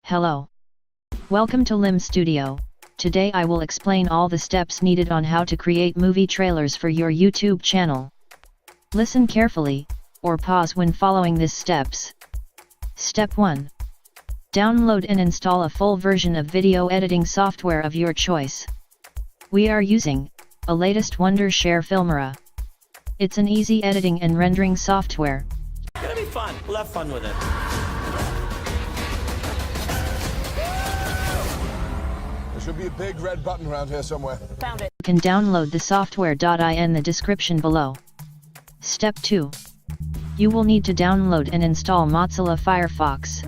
Hello. Welcome to Lim Studio. Today I will explain all the steps needed on how to create movie trailers for your YouTube channel. Listen carefully, or pause when following these steps. Step 1. Download and install a full version of video editing software of your choice. We are using a latest Wondershare Filmora. It's an easy editing and rendering software. It's gonna be fun. We'll have fun with it. There should be a big red button around here somewhere. Found it. You can download the software in the description below. Step 2. You will need to download and install Mozilla Firefox.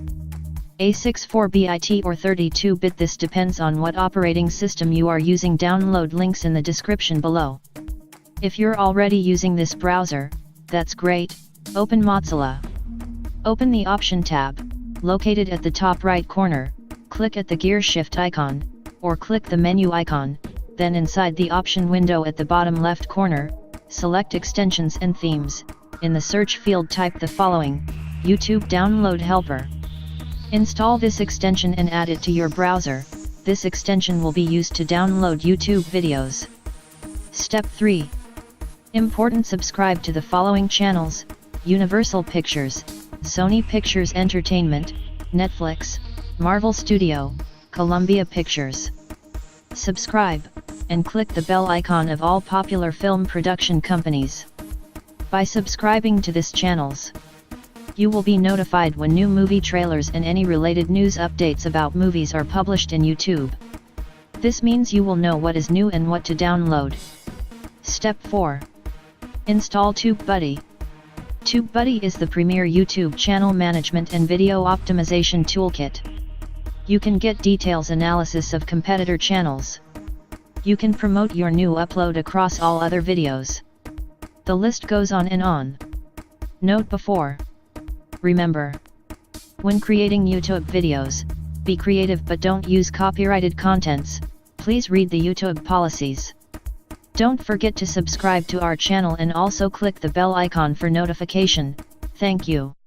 A64-bit or 32-bit, this depends on what operating system you are using. Download links in the description below. If you're already using this browser, that's great. Open Mozilla. Open the Option tab, located at the top right corner, click at the gear shift icon, or click the menu icon, then inside the option window at the bottom left corner, select Extensions and Themes. In the search field type the following: YouTube Download Helper. Install this extension and add it to your browser. This extension will be used to download YouTube videos. Step 3. Important: subscribe to the following channels: Universal Pictures, Sony Pictures Entertainment, Netflix, Marvel Studio, Columbia Pictures. Subscribe, and click the bell icon of all popular film production companies. By subscribing to these channels, you will be notified when new movie trailers and any related news updates about movies are published in YouTube. This means you will know what is new and what to download. Step 4. Install TubeBuddy. TubeBuddy is the premier YouTube channel management and video optimization toolkit. You can get details analysis of competitor channels. You can promote your new upload across all other videos. The list goes on and on. Note before. Remember, when creating YouTube videos, be creative but don't use copyrighted contents. Please read the YouTube policies. Don't forget to subscribe to our channel and also click the bell icon for notification. Thank you.